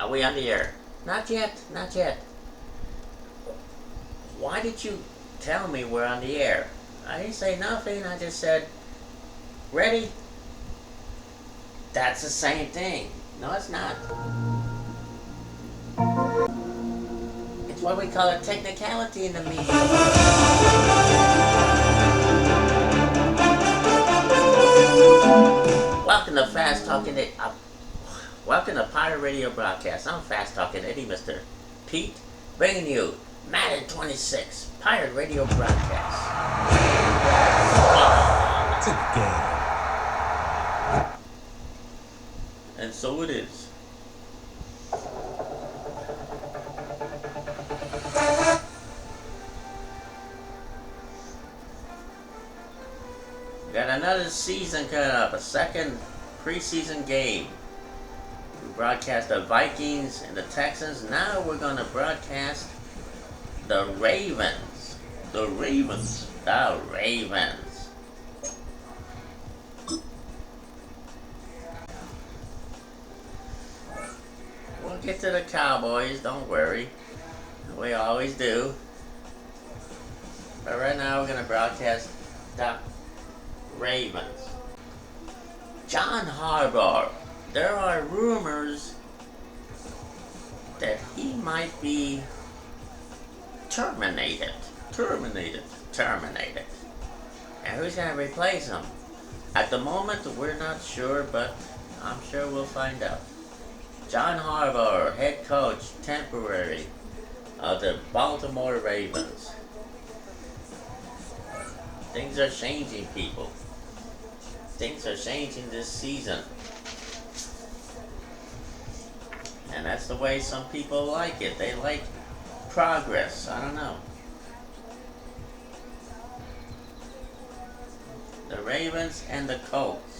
Are we on the air? Not yet, not yet. Why did you tell me we're on the air? I didn't say nothing, I just said, ready? That's the same thing. No, it's not. It's what we call a technicality in the media. Welcome to Fast Talking welcome to Pirate Radio Broadcast. I'm Fast Talking Eddie, Mr. Pete, bringing you Madden 26 Pirate Radio Broadcast. It's a game. And so it is. Got another season coming up, a second preseason game. We broadcast the Vikings and the Texans. Now we're going to broadcast the Ravens. The Ravens. The Ravens. We'll get to the Cowboys, don't worry. We always do. But right now we're going to broadcast the Ravens. John Harbaugh. There are rumors that he might be terminated. And who's going to replace him? At the moment, we're not sure, but I'm sure we'll find out. John Harbaugh, head coach, temporary, of the Baltimore Ravens. Things are changing, people. Things are changing this season. And that's the way some people like it. They like progress. I don't know. The Ravens and the Colts.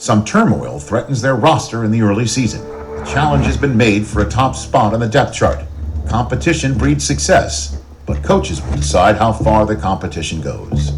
Some turmoil threatens their roster in the early season. The challenge has been made for a top spot on the depth chart. Competition breeds success, but coaches will decide how far the competition goes.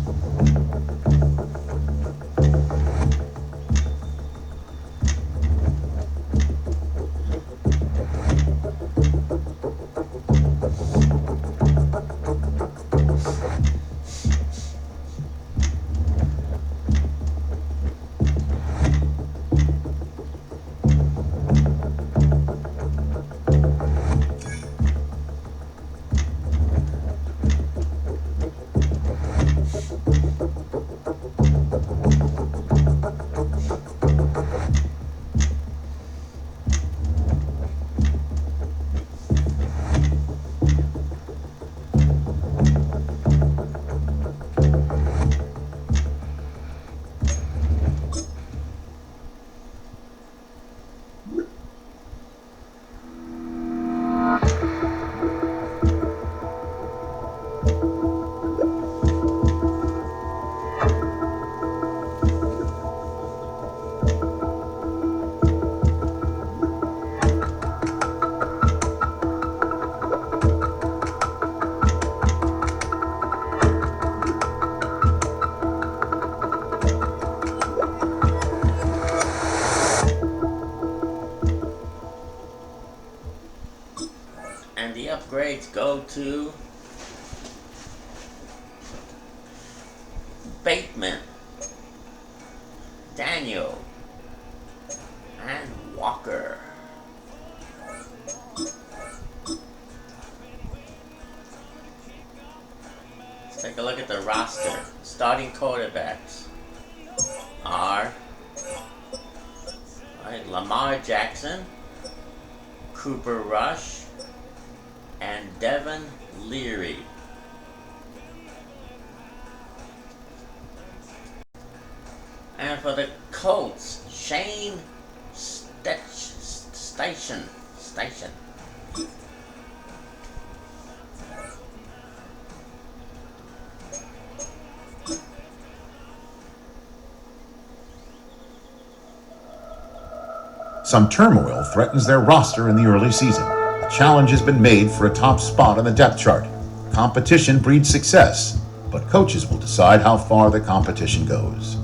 And the upgrades go to Bateman, Daniel, and Walker. Let's take a look at the roster. Starting quarterbacks are Lamar Jackson, Cooper Rush, and Devin Leary. And for the Colts, Shane Station. Some turmoil threatens their roster in the early season. A challenge has been made for a top spot on the depth chart. Competition breeds success, but coaches will decide how far the competition goes.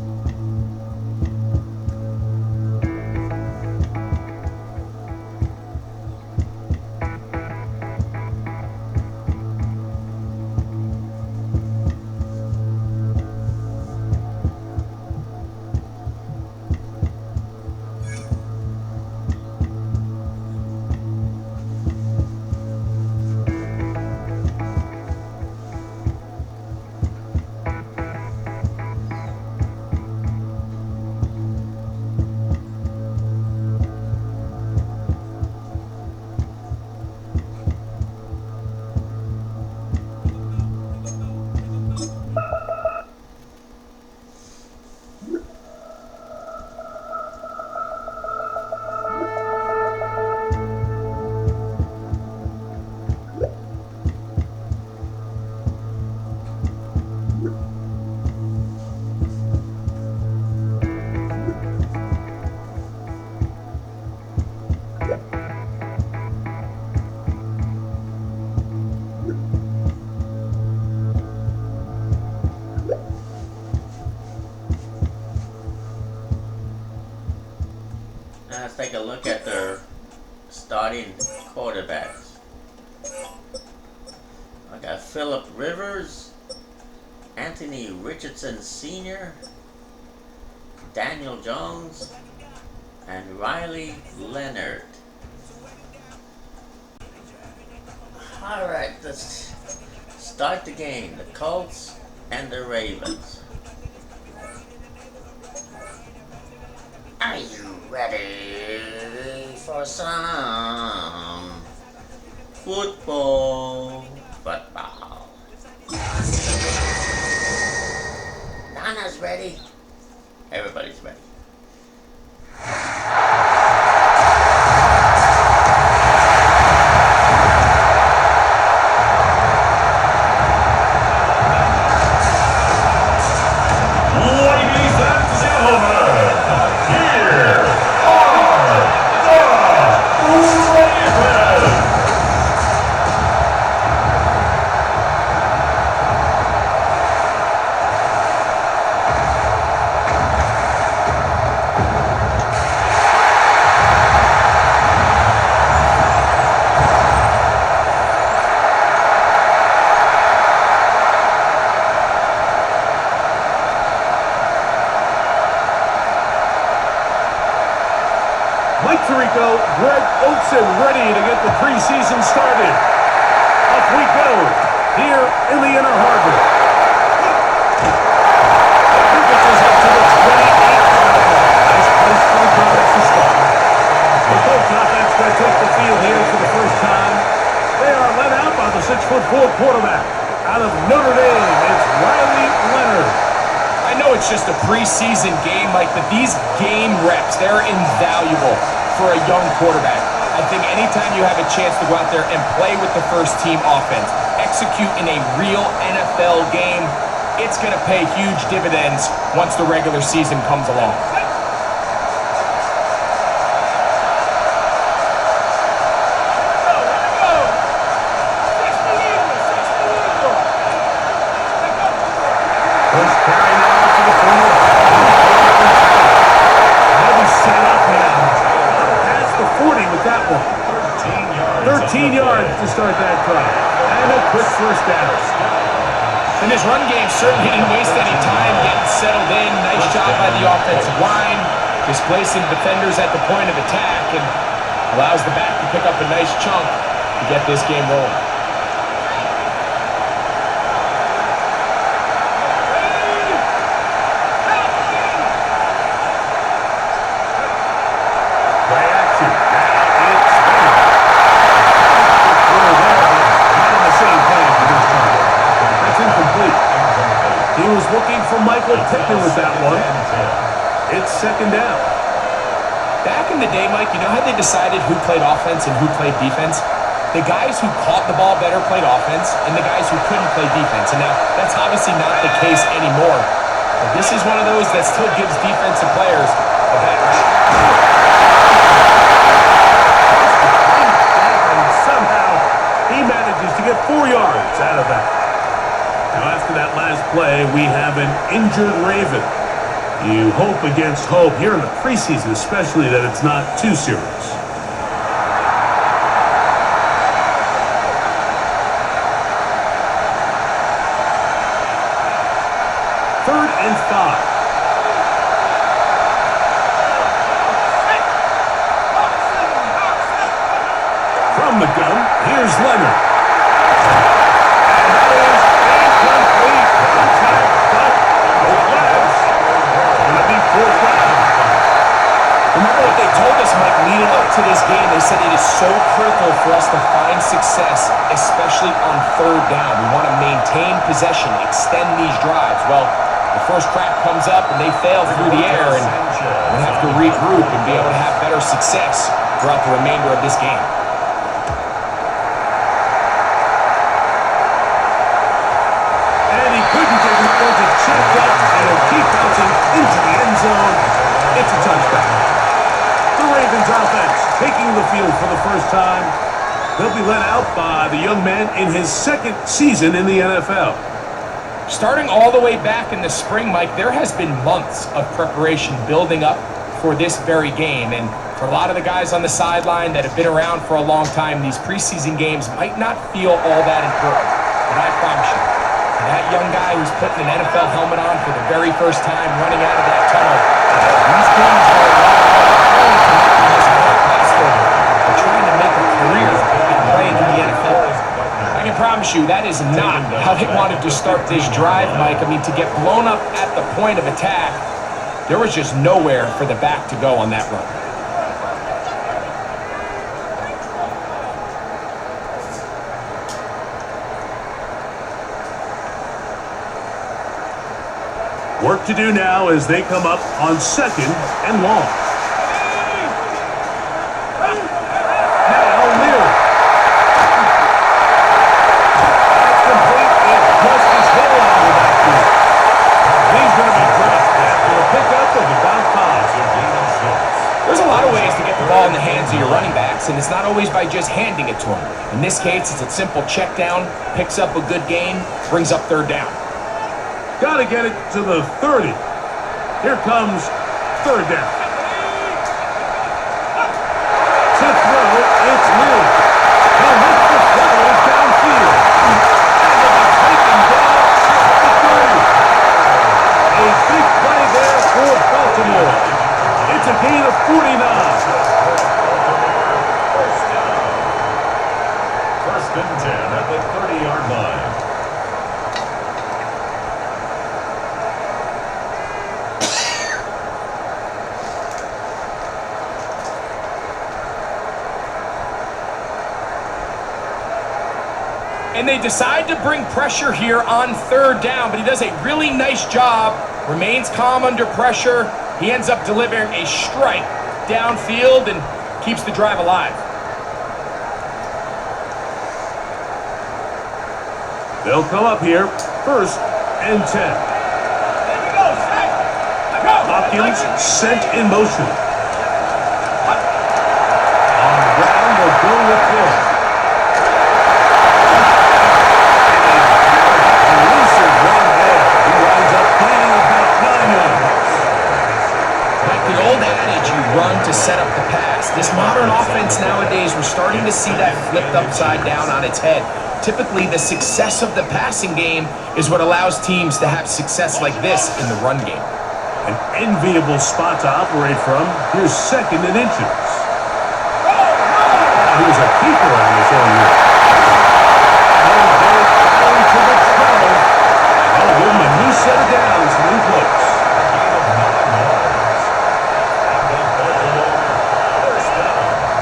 Now let's take a look at their starting quarterbacks. I got Phillip Rivers, Anthony Richardson Sr., Daniel Jones, and Riley Leonard. Alright, let's start the game. The Colts and the Ravens. Are you ready for some football? Donna's ready. Everybody's ready. Greg Olsen ready to get the preseason started. Off we go here in the Inner Harbor. Pitches up to the 28-yard line. Nice place for the Giants to start. The Colts offense going to take the field here for the first time. They are led out by the 6'4" quarterback out of Notre Dame. It's Riley Leonard. I know it's just a preseason game, Mike, but these game reps, they're invaluable for a young quarterback. I think anytime you have a chance to go out there and play with the first team offense, execute in a real NFL game, it's going to pay huge dividends once the regular season comes along. First carry now to the corner. Heavy set up now. Past the 40 with that one. 13 yards to start that drive. And a quick first down. And his run game certainly didn't waste any time getting settled in. Nice job by the offensive line, displacing defenders at the point of attack, and allows the back to pick up a nice chunk to get this game rolling. Looking for Michael Pittman with that one. It's second down. Back in the day, Mike, you know how they decided who played offense and who played defense? The guys who caught the ball better played offense, and the guys who couldn't play defense. And now, that's obviously not the case anymore. But this is one of those that still gives defensive players a better shot. 4 yards out of that. Now, after that last play, we have an injured Raven. You hope against hope here in the preseason, especially, that it's not too serious. Third and 5. From the gun, here's Leonard. And that is incomplete. Contact, but no flags. Going to be 4th down. Remember what they told us, Mike, leading up to this game? They said it is so critical for us to find success, especially on 3rd down. We want to maintain possession, extend these drives. Well, the first crack comes up and they fail through the air, and we have to regroup and be able to have better success throughout the remainder of this game. Checked up, and he'll keep bouncing into the end zone. It's a touchback. The Ravens offense taking the field for the first time. They'll be led out by the young man in his 2nd season in the NFL. Starting all the way back in the spring, Mike, there has been months of preparation building up for this very game. And for a lot of the guys on the sideline that have been around for a long time, these preseason games might not feel all that important. But I promise you, that young guy who's putting an NFL helmet on for the very first time, running out of that tunnel, these games are a lot of trying to make a career in playing in the NFL. I can promise you that is not how they wanted to start this drive, Mike. I mean, to get blown up at the point of attack, there was just nowhere for the back to go on that run. Work to do now as they come up on 2nd and long. Now Leary. That's complete. It just is hit out of the backfield. He's going to be dropped after a pickup of about 5. There's a lot of ways to get the ball in the hands of your running backs, and it's not always by just handing it to them. In this case, it's a simple check down, picks up a good gain, brings up 3rd down. Got to get it to the 30. Here comes 3rd down. To throw, it's Leary. He'll hit the flowers downfield. And they'll be taken down at the 30. A big play there for Baltimore. It's a gain of 49. First and 10 at the 30-yard line. And they decide to bring pressure here on 3rd down, but he does a really nice job, remains calm under pressure. He ends up delivering a strike downfield and keeps the drive alive. They'll come up here, 1st and 10. Hopkins sent in motion. On the ground, they'll go with this. Run to set up the pass. This modern offense nowadays, we're starting to see that flipped upside down on its head. Typically, the success of the passing game is what allows teams to have success like this in the run game. An enviable spot to operate from. Here's 2nd and inches. Here's a keeper on this area. And they're down to the 12. I'll give him a new set of downs and in place.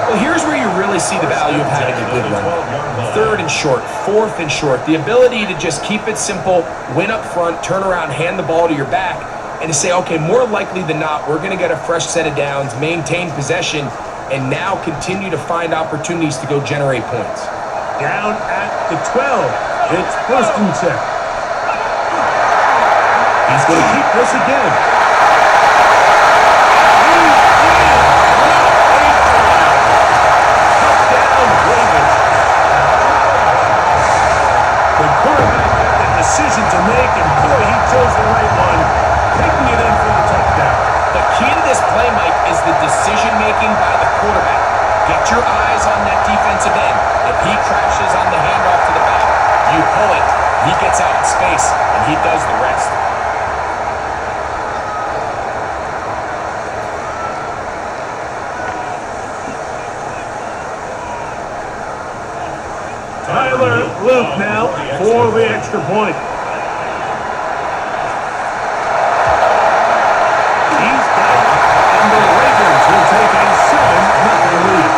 Well, here's where you really see the value of having a good run. 3rd and short, 4th and short. The ability to just keep it simple, win up front, turn around, hand the ball to your back, and to say, okay, more likely than not, we're going to get a fresh set of downs, maintain possession, and now continue to find opportunities to go generate points. Down at the 12. It's 1st and 10. He's going to keep this again. Get your eyes on that defensive end. If he crashes on the handoff to the back, you pull it. He gets out in space, and he does the rest. Tyler Luke now for the extra point. He's got it, and the Ravens will take a 7-0 lead.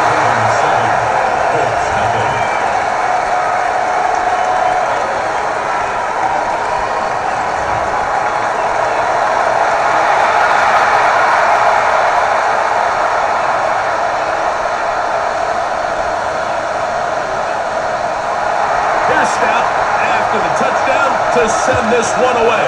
Snap after the touchdown to send this one away.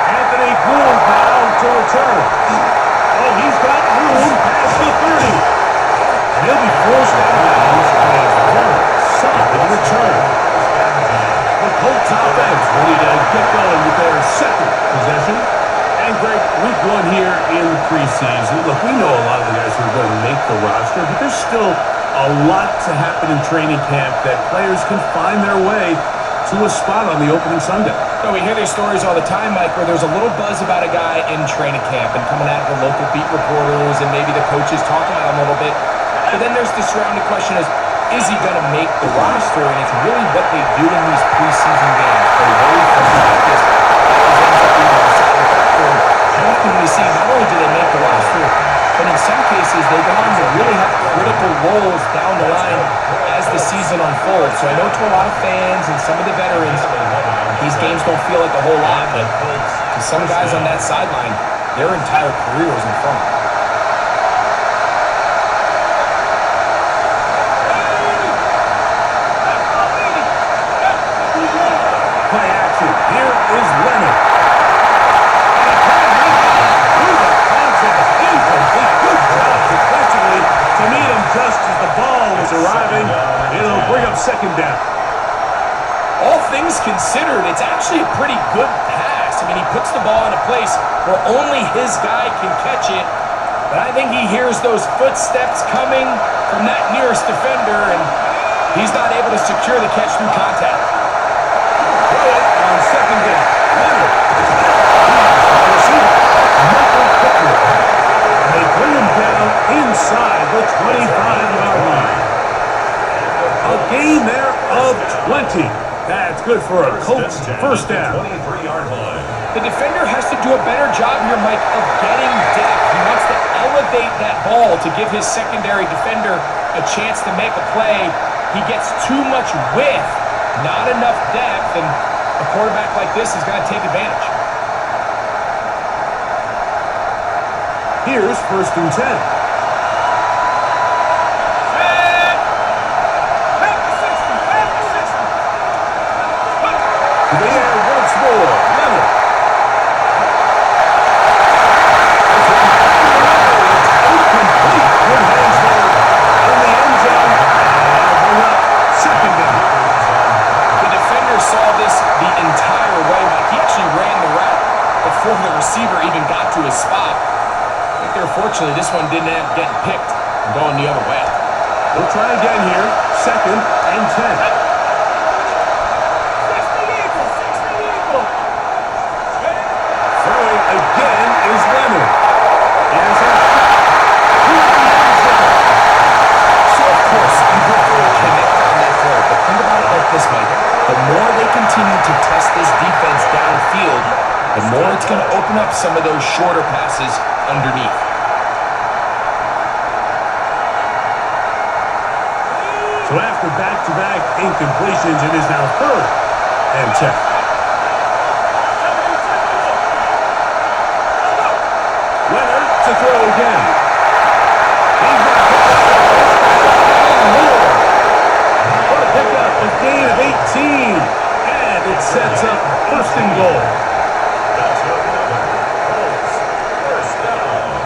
Anthony Gould now to return. Oh, he's got room past the 30. And he'll be forced out of bounds on a very solid return. The Colts offense ready to get going with their second possession. And Greg, week one here in preseason. Look, we know a lot of the guys who are going to make the roster, but there's still a lot to happen in training camp that players can find their way to a spot on the opening Sunday. So we hear these stories all the time, Mike, where there's a little buzz about a guy in training camp and coming out of the local beat reporters and maybe the coaches talking about him a little bit. But then there's the surrounding question is he going to make the roster? And it's really what they do in these preseason games. They're very practice. That ends up being a deciding factor. How often we see not only do they make the roster, but in some cases, they go on to really have critical roles down the line as the season unfolds. So I know to a lot of fans and some of the veterans, these games don't feel like a whole lot, but to some guys on that sideline, their entire career is in front of them. Play action. Here is Leonard. To meet him just as the ball was arriving, it'll bring up second down. All things considered, it's actually a pretty good pass. I mean, he puts the ball in a place where only his guy can catch it, but I think he hears those footsteps coming from that nearest defender, and he's not able to secure the catch through contact. On second down, Leonard. They bring him down inside the 25-yard line. A gain there of 20. That's good for a Colts first down. The defender has to do a better job here, Mike, of getting depth. He wants to elevate that ball to give his secondary defender a chance to make a play. He gets too much width, not enough depth, and a quarterback like this is going to take advantage. Here's 1st and 10. To the air once more. Leonard. Incomplete. Good hands there in the end zone. Bring up second down. The defender saw this the entire way, Mike. He actually ran the route before the receiver even got to his spot. Fortunately, this one didn't end up getting picked and going the other way. We'll try again here. 2nd and 10. Throwing again is Leonard. Here's a so, of course, you have to connect on that throw. But think about it like this, Mike. The more they continue to test this defense downfield, the more it's going to open up some of those shorter passes underneath. So after back-to-back incompletions, it is now 3rd and 10. Leonard to throw again. He's not what a pickup, a gain of 18. And it sets up 1st and goal.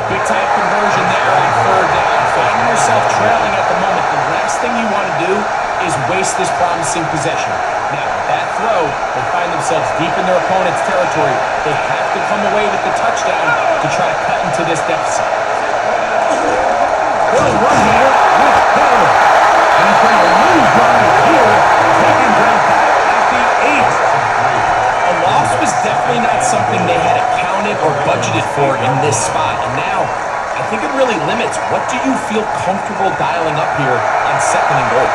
Big time conversion there on 3rd down. Finding yourself trailing at the moment, the last thing you want to do is waste this promising possession. Now, that throw, they find themselves deep in their opponent's territory. They have to come away with the touchdown to try to cut into this deficit. They'll run here with Hill. And he's going to lose running here. Taken down back at the 8. A loss was definitely not something they had accounted or budgeted for in this spot. And now, I think it really limits what do you feel comfortable dialing up here on 2nd and goal.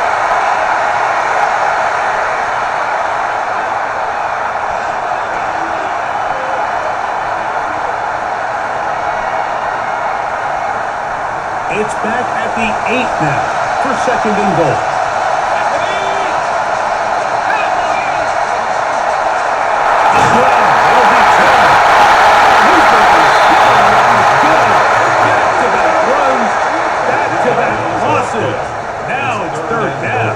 It's back at the 8 now for 2nd and goal. Now it's 3rd down.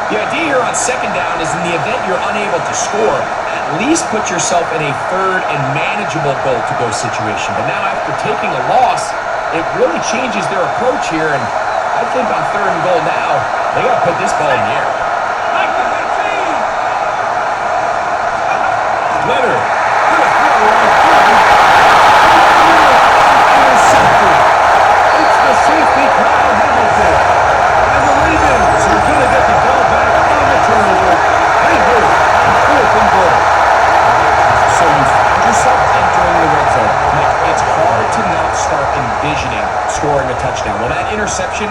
The idea here on 2nd down is in the event you're unable to score, at least put yourself in a 3rd and manageable goal-to-go situation. But now after taking a loss, it really changes their approach here, and I think on 3rd and goal now, they got to put this ball in the air. Leonard. It's the safety, Kyle Hamilton. And the Ravens are going to get the ball back on the turnover. They hold on 4th and goal. So you find yourself entering the red zone. It's hard to not start envisioning scoring a touchdown. Well, that interception,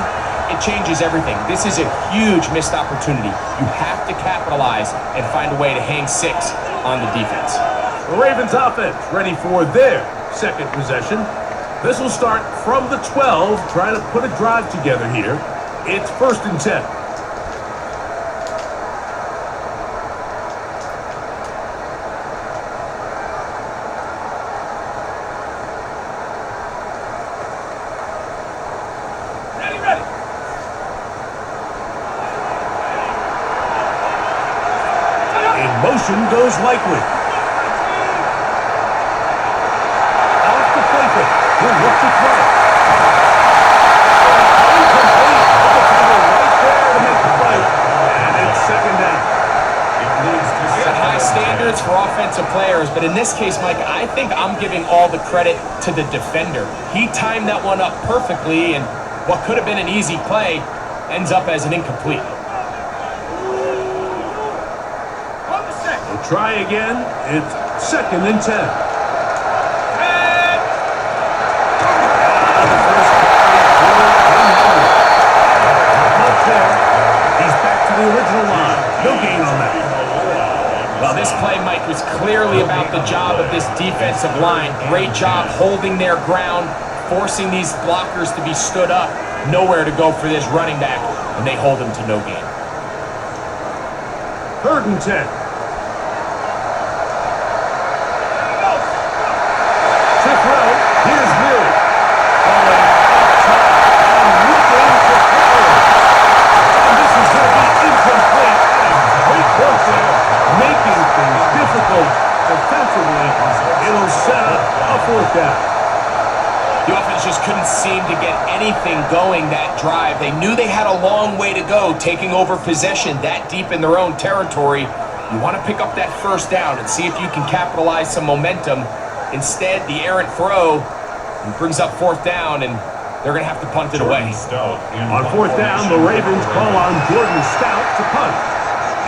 it changes everything. This is a huge missed opportunity. You have to capitalize and find a way to hang 6 on the defense. The Ravens offense ready for their 2nd possession. This will start from the 12, trying to put a drive together here. It's 1st and 10. Motion goes likely. Off the play fake. He'll look to throw. Incomplete. Right there to make the play. And it's 2nd down. You got high standards for offensive players, but in this case, Mike, I think I'm giving all the credit to the defender. He timed that one up perfectly, and what could have been an easy play ends up as an incomplete. Try again. It's 2nd and 10. He's back to the original line. No gain on that. Well, this play, Mike, was clearly about the job of this defensive line. Great job holding their ground, forcing these blockers to be stood up. Nowhere to go for this running back, and they hold him to no gain. 3rd and 10. Here's Will. And this is going to be incomplete. Great work there, making things difficult defensively. It'll set up a 4th down. The offense just couldn't seem to get anything going that drive. They knew they had a long way to go, taking over possession that deep in their own territory. You want to pick up that 1st down and see if you can capitalize some momentum. Instead, the errant throw brings up 4th down, and they're going to have to punt it away. On 4th down, the Ravens call on Jordan Stout to punt,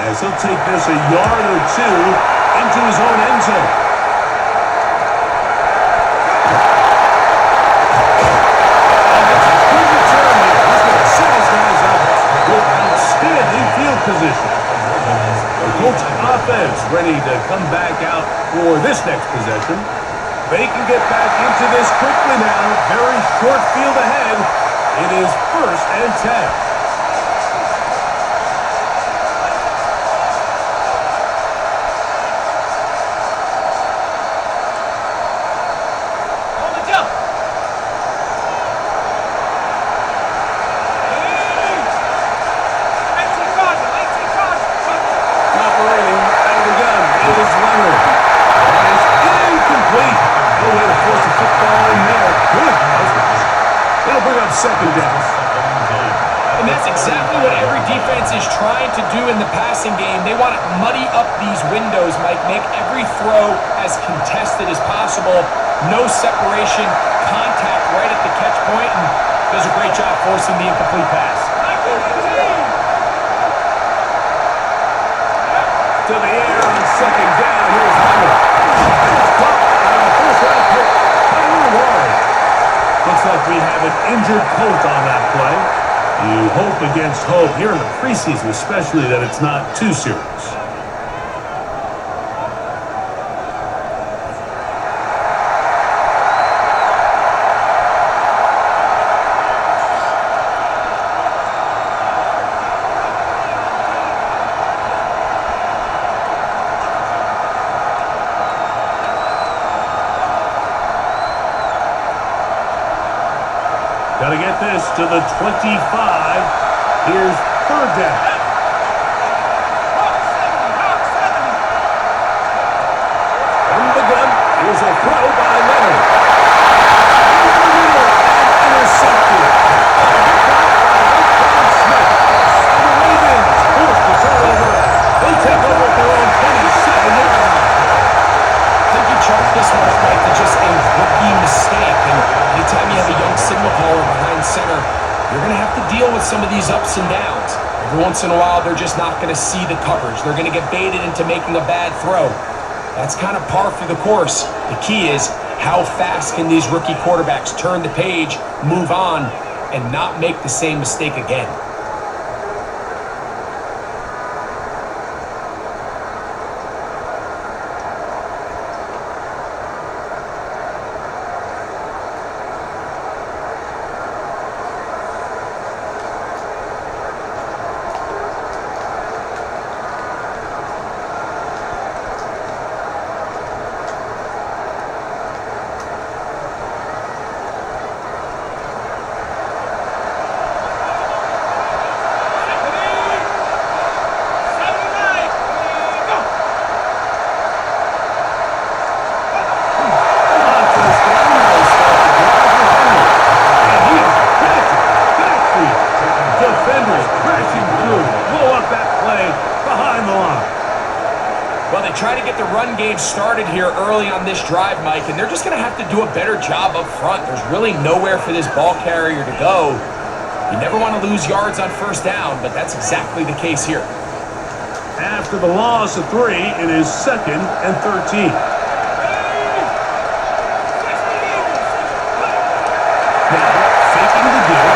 as he'll take this a yard or 2 into his own end zone. Good return here. He's going to set his guys up with outstanding field position. The Colts offense ready to come back out for this next possession. They can get back into this quickly now. Very short field ahead. It is 1st and 10. Operating out of the gun. It is Leonard. That is incomplete. No way to force a football in there. Good coverage. It'll bring up 2nd down. And that's exactly what every defense is trying to do in the passing game. They want to muddy up these windows, Mike, make every throw as contested as possible. No separation, contact right at the catch point, and Does a great job forcing the incomplete pass. To the air on second down. Here's Hunter. Caught by the first round pick, Tyler Ward. Looks like we have an injured Colt on that play. You hope against hope here in the preseason, especially that it's not too serious. Got to get this to the 25. Here's third down. From the gun, here's a throw by Leonard. Intercepted. The Ravens force the turnover. They take over at their own 27-yard line. I think you chalk this one up like to just a rookie mistake. And anytime you have a young signal caller behind center, you're going to have to deal with some of these ups and downs. Every once in a while, they're just not going to see the coverage. They're going to get baited into making a bad throw. That's kind of par for the course. The key is how fast can these rookie quarterbacks turn the page, move on, and not make the same mistake again. Started here early on this drive, Mike, and they're just going to have to do a better job up front. There's really nowhere for this ball carrier to go. You never want to lose yards on first down, but that's exactly the case here. After the loss of 3, it is 2nd and 13. Now, faking the give.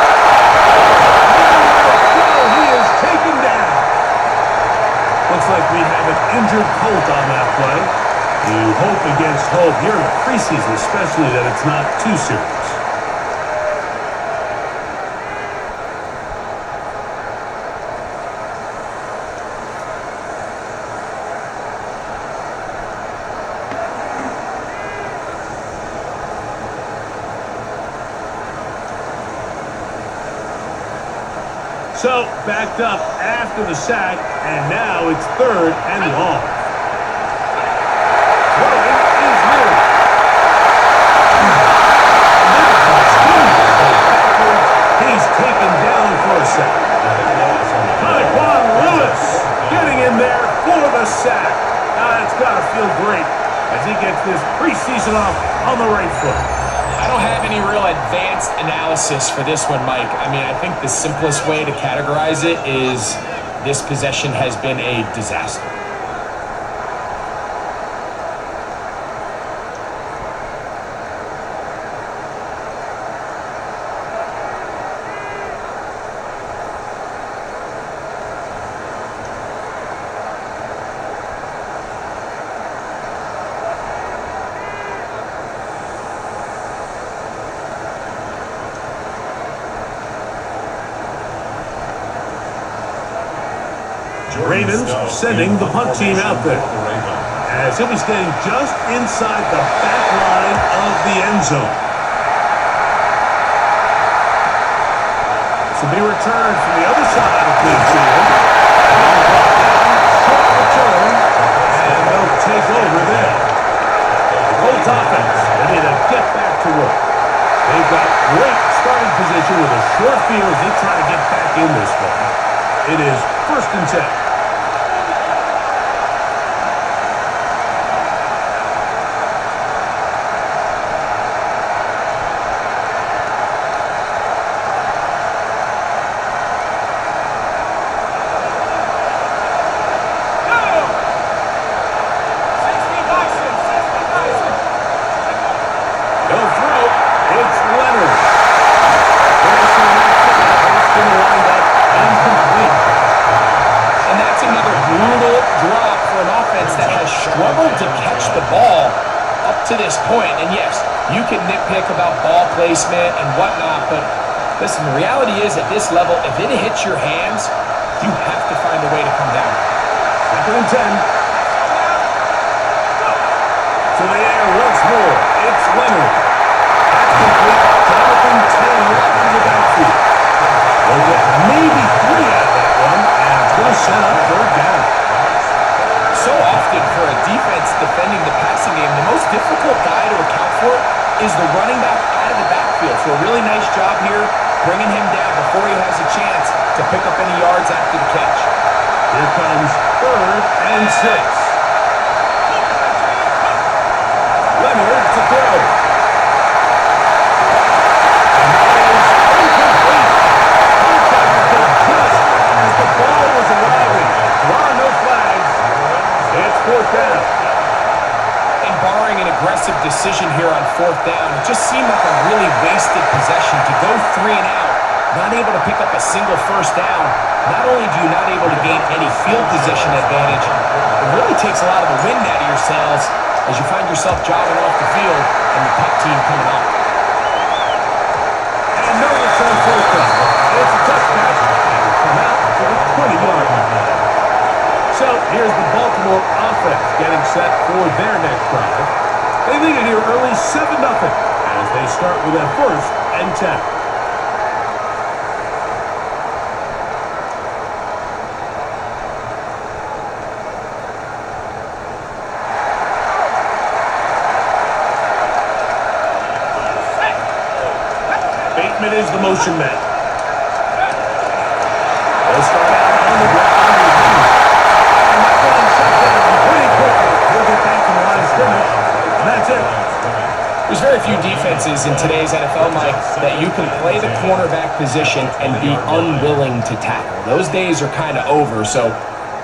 He is taken down. Looks like we have an injured Colt on that play. You hope against hope here in the preseason, especially that it's not too serious. So, backed up after the sack, and now it's 3rd and long. He's taken down for a sack. Tyquan Lewis getting in there for the sack. It's got to feel great as he gets this preseason off on the right foot. I don't have any real advanced analysis for this one, Mike. I mean, I think the simplest way to categorize it is this possession has been a disaster. Ravens sending the punt team out there, as he'll be standing just inside the back line of the end zone. This will be returned from the other side of midfield. Short return, and they'll take over there. The Colts offense ready to get back to work. They've got great starting position with a short field as they try to get back in this one. It is 1st and 10. all up to this point. And yes, you can nitpick about ball placement and whatnot, but listen, the reality is at this level, if it hits your hands, you have to find a way to come down. 2nd and 10. To the air once more. It's Leonard. That's complete. Jonathan Taylor to the backfield. They'll get maybe 3 out of that one, and it's going to set up 3rd down. So often for a defense defending the passing game, the most difficult guy to account for is the running back out of the backfield. So a really nice job here bringing him down before he has a chance to pick up any yards after the catch. Here comes 3rd and 6. Leonard to throw. And that is incomplete. Contact just as the ball was arriving. There are no flags. It's 4th down. And barring an aggressive decision here on 4th down, it just seemed like a really wasted possession to go 3 and out, not able to pick up a single 1st down. Not only do you not able to gain any field position advantage, it really takes a lot of the wind out of your sails as you find yourself jogging off the field and the punt team coming up. And no return 4th down. It's a touchdown. Come out to the 20-yard line. So here's the Baltimore offense getting set for their next drive. They lead it here early 7-0 as they start with a 1st and 10. Bateman is the motion man. They'll start out on the ground. And that one shut down pretty quickly. He'll get back to the line of scrimmage. And that's it. There's very few defenses in today's NFL, Mike, that you can play the cornerback position and be unwilling to tackle. Those days are kind of over, so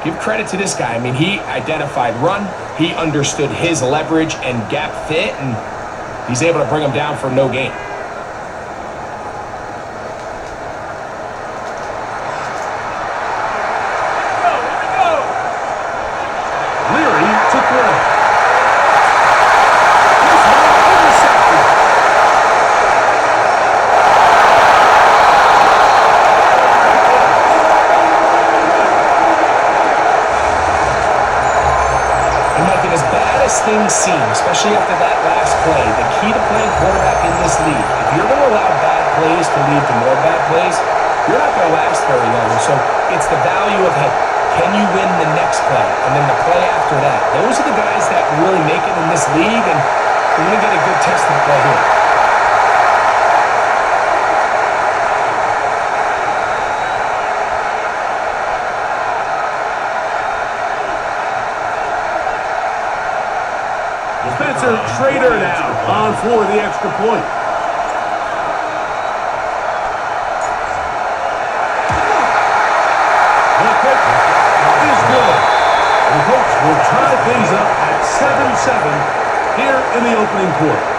give credit to this guy. I mean, he identified run, he understood his leverage and gap fit, and he's able to bring him down for no gain. Things seem, especially after that last play, the key to playing quarterback in this league, if you're going to allow bad plays to lead to more bad plays, you're not going to last very long. So it's the value of, hey, can you win the next play and then the play after that? Those are the guys that really make it in this league, and we're going to get a good testament right here. Trader now on for the extra point. The kick is good. The Colts will tie things up at 7-7 here in the opening quarter.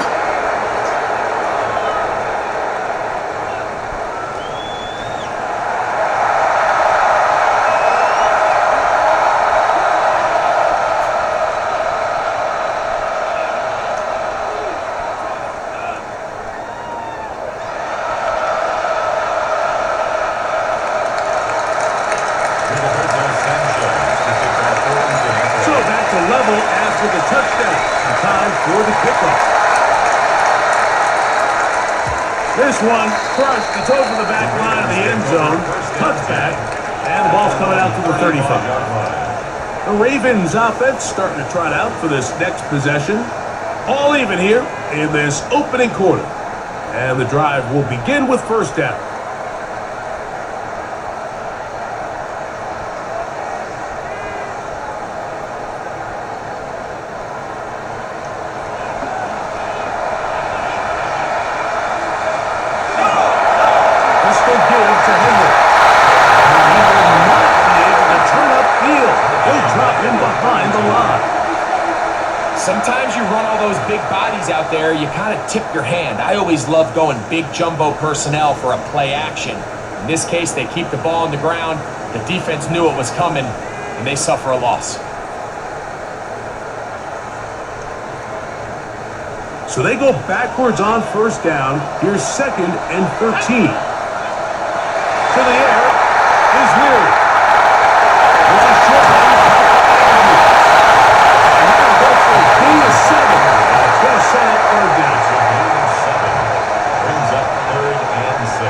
This one crushed. It's over the back line of the end zone. Touchback. And the ball's coming out to the 35. The Ravens offense starting to trot out for this next possession. All even here in this opening quarter. And the drive will begin with 1st down. Sometimes you run all those big bodies out there, you kind of tip your hand. I always love going big jumbo personnel for a play action. In this case, they keep the ball on the ground. The defense knew it was coming, and they suffer a loss. So they go backwards on first down. Here's 2nd and 13. To the air is Leary. There's a short one. And now go for a gain of 7. It's going to set up 3rd down. Gain of 7 brings up 3rd and 6.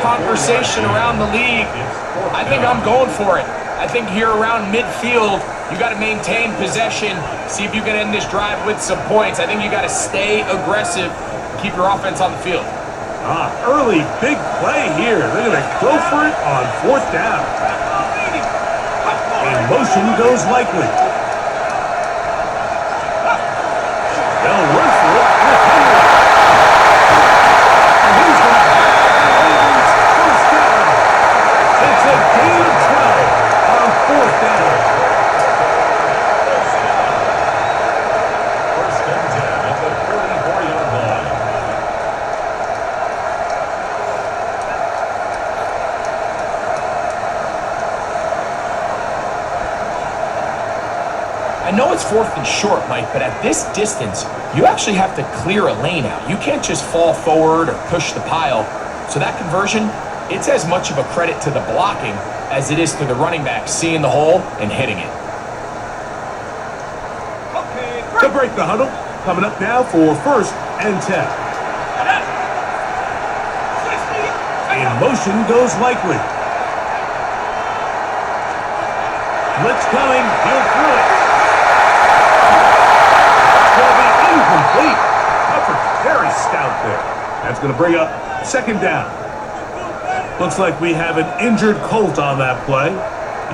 Conversation around the league. I think I'm going for it. I think here around midfield, you got to maintain possession, see if you can end this drive with some points. I think you got to stay aggressive, keep your offense on the field. Early big play here. They're going to go for it on 4th down. In motion goes Likely. They'll run for it with Henry. And he's going to it's a gain of 12 on 4th down. First and 10 at the 44-yard line. I know it's 4th and short, Mike, but at this distance, you actually have to clear a lane out. You can't just fall forward or push the pile. So that conversion, it's as much of a credit to the blocking as it is to the running back seeing the hole and hitting it. To break the huddle, coming up now for 1st and 10. In motion goes Likely. Blitz coming, he'll throw it. Will be incomplete. Coverage very stout there. That's going to bring up 2nd down. Looks like we have an injured Colt on that play.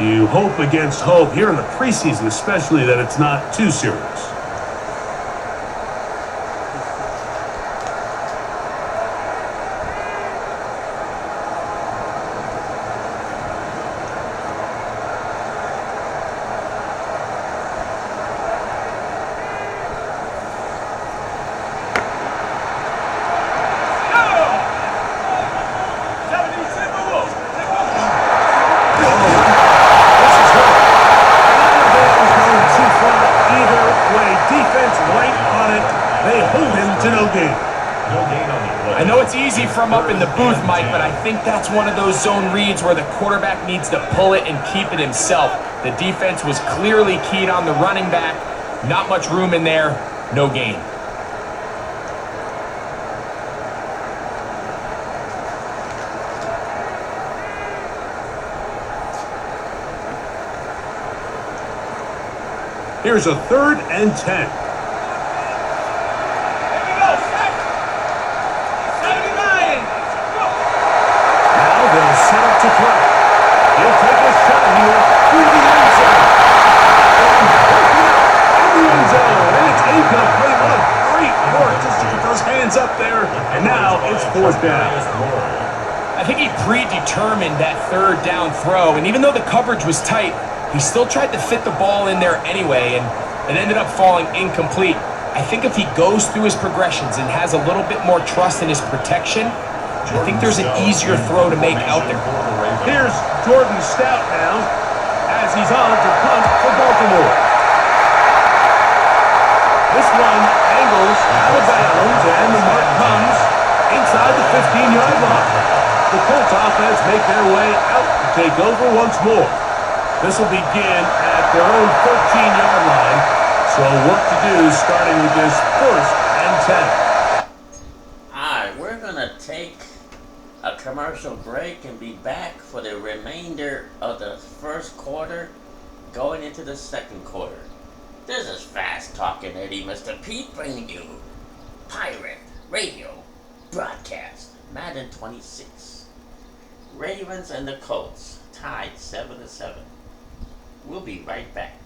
You hope against hope here in the preseason, especially, that it's not too serious. I know it's easy from up in the booth, Mike, but I think that's one of those zone reads where the quarterback needs to pull it and keep it himself. The defense was clearly keyed on the running back. Not much room in there. No gain. Here's a 3rd and 10. Set up to play. He'll take a shot here through the end zone. And in the end zone. And it's incomplete. What a great work just to get those hands up there. And now it's 4th down. I think he predetermined that 3rd down throw. And even though the coverage was tight, he still tried to fit the ball in there anyway. And it ended up falling incomplete. I think if he goes through his progressions and has a little bit more trust in his protection, I think there's an easier throw to make out there. Here's Jordan Stout now as he's on to punt for Baltimore. This one angles out of bounds, and the mark comes inside the 15-yard line. The Colts offense make their way out to take over once more. This will begin at their own 13-yard line, so work to do starting with this 1st and 10. All right, we're going to take a commercial break and be back for the remainder of the 1st quarter going into the 2nd quarter. This is Fast Talking Eddie, Mr. Pete, bringing you Pirate Radio broadcast Madden 26. Ravens and the Colts tied 7-7. We'll be right back.